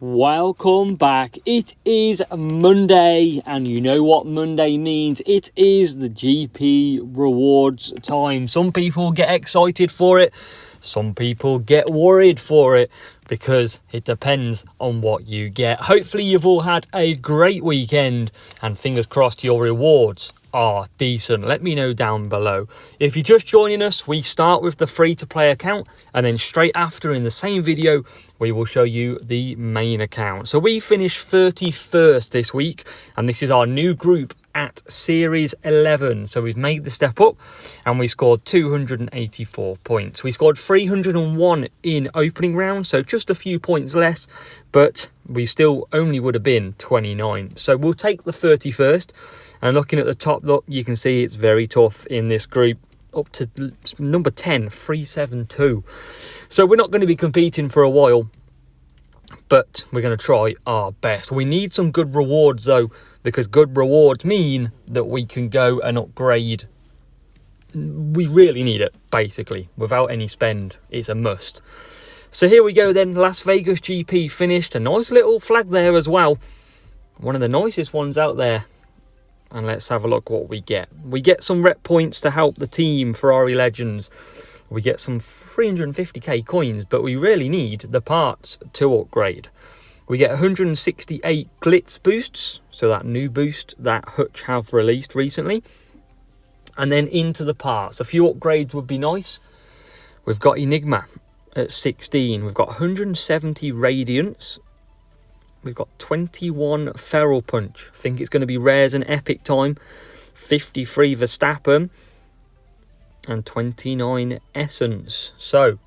Welcome back. It is Monday, and you know what Monday means. It is the GP rewards time. Some people get excited for it. Some people get worried for it because it depends on what you get. Hopefully you've all had a great weekend and fingers crossed your rewards are decent. Let me know down below. If you're just joining us, we start with the free-to-play account, and then straight after in the same video we will show you the main account. So we finished 31st this week, and this is our new group at Series 11. So we've made the step up and we scored 284 points. We scored 301 in opening round, so just a few points less, but we still only would have been 29. So we'll take the 31st, and looking at the top, look, you can see it's very tough in this group. Up to number 10, 372. So we're not going to be competing for a while, but we're going to try our best. We need some good rewards though, because good rewards mean that we can go and upgrade. We really need it, basically. Without any spend, it's a must. So here we go then. Las Vegas GP finished. A nice little flag there as well. One of the nicest ones out there. And let's have a look what we get. We get some rep points to help the team, Ferrari Legends. We get some 350k coins, but we really need the parts to upgrade. We get 168 glitz boosts, so that new boost that Hutch have released recently. And then into the parts. A few upgrades would be nice. We've got Enigma at 16. We've got 170 Radiance. We've got 21 Feral Punch. I think it's going to be rares and epic time. 53 Verstappen. And 29 Essence. So,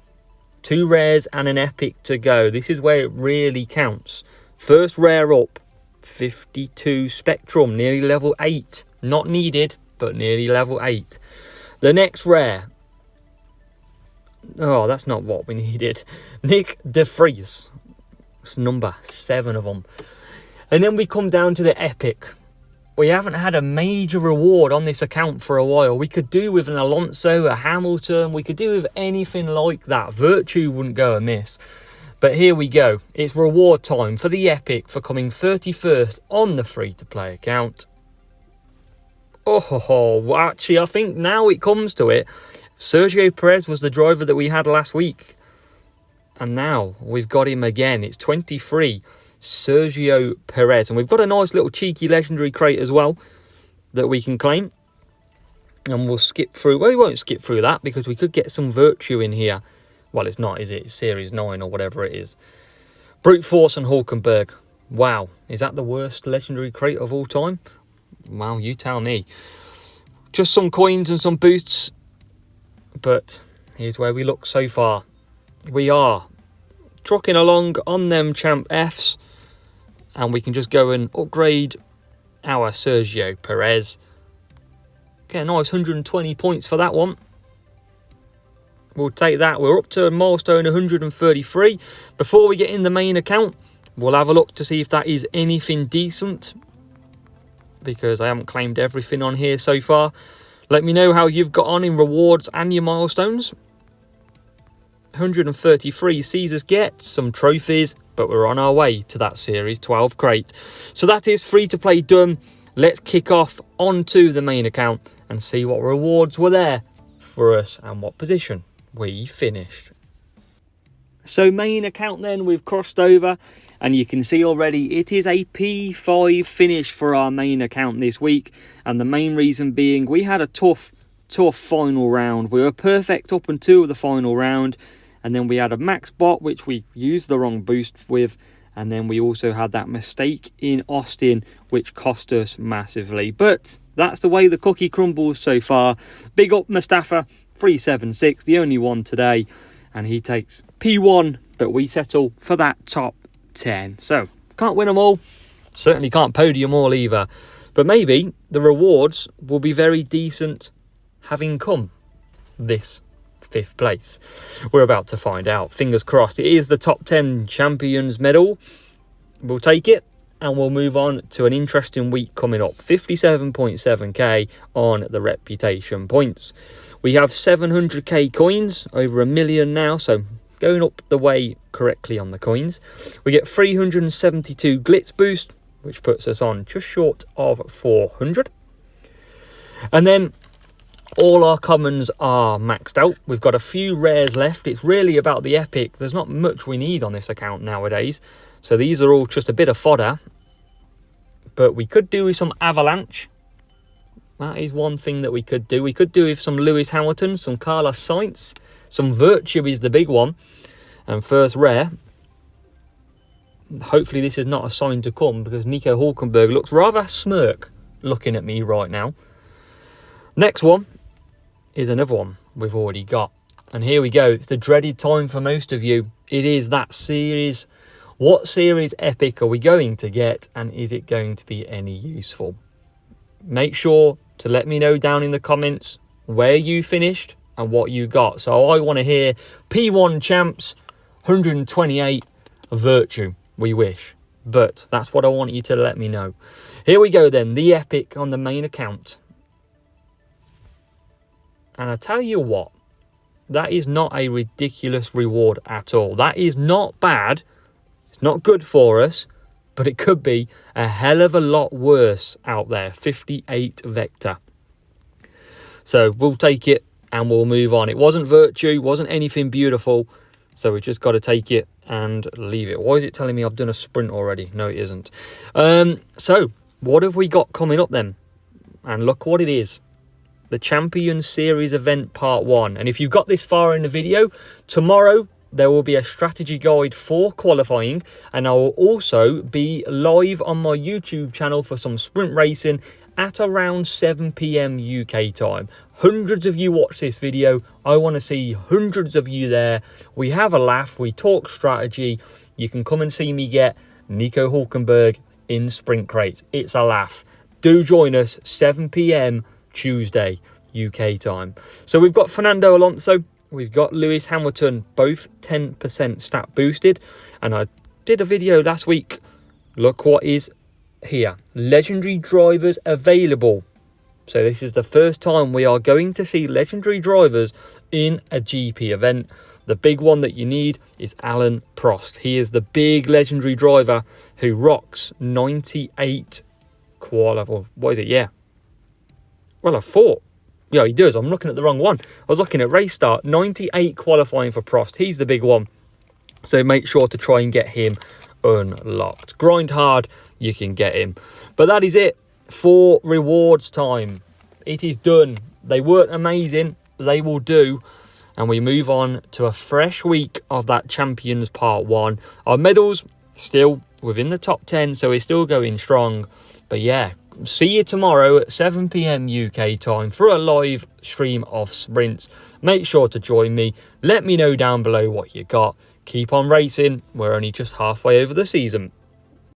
2 rares and an epic to go. This is where it really counts. First rare up. 52 Spectrum. Nearly level 8. Not needed, but nearly level 8. The next rare. Oh, that's not what we needed. Nick De Vries. It's number 7 of them. And then we come down to the epic. We haven't had a major reward on this account for a while. We could do with an Alonso, a Hamilton. We could do with anything like that. Virtue wouldn't go amiss. But here we go. It's reward time for the epic for coming 31st on the free-to-play account. Oh, actually, I think now it comes to it. Sergio Perez was the driver that we had last week. And now we've got him again. It's 23, Sergio Perez. And we've got a nice little cheeky legendary crate as well that we can claim. And we'll skip through. Well, we won't skip through that because we could get some Virtue in here. Well, it's not, is it? It's Series 9 or whatever it is. Brute Force and Hulkenberg. Wow. Is that the worst legendary crate of all time? Well, you tell me. Just some coins and some boosts. But here's where we look so far. We are trucking along on them Champ Fs, and we can just go and upgrade our Sergio Perez. Get a nice 120 points for that one. We'll take that. We're up to milestone 133. Before we get in the main account, we'll have a look to see if that is anything decent, because I haven't claimed everything on here so far. Let me know how you've got on in rewards and your milestones. 133 sees us get some trophies, but we're on our way to that Series 12 crate. So that is free to play done. Let's kick off onto the main account and see what rewards were there for us and what position we finished. So main account then, we've crossed over, and you can see already it is a P5 finish for our main account this week. And the main reason being we had a tough final round. We were perfect up until the final round. And then we had a max bot, which we used the wrong boost with. And then we also had that mistake in Austin, which cost us massively. But that's the way the cookie crumbles so far. Big up Mustafa, 376, the only one today. And he takes P1, but we settle for that top 10. So, can't win them all. Certainly can't podium all either. But maybe the rewards will be very decent having come this 5th place. We're about to find out. Fingers crossed. It is the top 10 champions medal. We'll take it, and we'll move on to an interesting week coming up. 57.7k on the reputation points. We have 700k coins, over 1 million now, so going up the way correctly on the coins. We get 372 Glitz boost, which puts us on just short of 400. And then all our commons are maxed out. We've got a few rares left. It's really about the epic. There's not much we need on this account nowadays. So these are all just a bit of fodder. But we could do with some Avalanche. That is one thing that we could do. We could do with some Lewis Hamilton, some Carlos Sainz. Some Virtue is the big one. And first rare. Hopefully this is not a sign to come, because Nico Hulkenberg looks rather smirk looking at me right now. Next one is another one we've already got. And here we go. It's the dreaded time for most of you. It is that series. What series epic are we going to get, and is it going to be any useful? Make sure to let me know down in the comments where you finished and what you got. So I want to hear P1 Champs, 128 Virtue, we wish. But that's what I want you to let me know. Here we go then, the epic on the main account. And I tell you what, that is not a ridiculous reward at all. That is not bad. It's not good for us, but it could be a hell of a lot worse out there. 58 Vector. So we'll take it and we'll move on. It wasn't Virtue, wasn't anything beautiful. So we just got to take it and leave it. Why is it telling me I've done a sprint already? No, it isn't. So what have we got coming up then? And look what it is. The Champions Series event part 1. And if you've got this far in the video, tomorrow there will be a strategy guide for qualifying, and I will also be live on my YouTube channel for some sprint racing at around 7 PM UK time. Hundreds of you watch this video. I want to see hundreds of you there. We have a laugh, we talk strategy. You can come and see me get Nico Hulkenberg in sprint crates. It's a laugh. Do join us, 7 PM Tuesday UK time. So we've got Fernando Alonso, we've got Lewis Hamilton, both 10% stat boosted, and I did a video last week. Look what is here. Legendary drivers available. So this is the first time we are going to see legendary drivers in a GP event. The big one that you need is Alain Prost. He is the big legendary driver who rocks 98 qualifying. What is it? Yeah. Well, I thought. Yeah, he does. I'm looking at the wrong one. I was looking at race start. 98 qualifying for Prost. He's the big one. So make sure to try and get him unlocked. Grind hard, you can get him. But that is it for rewards time. It is done. They weren't amazing. They will do. And we move on to a fresh week of that Champions Part 1. Our medals still within the top 10, so we're still going strong. But yeah, see you tomorrow at 7 PM UK time for a live stream of sprints. Make sure to join me. Let me know down below what you got. Keep on racing. We're only just halfway over the season.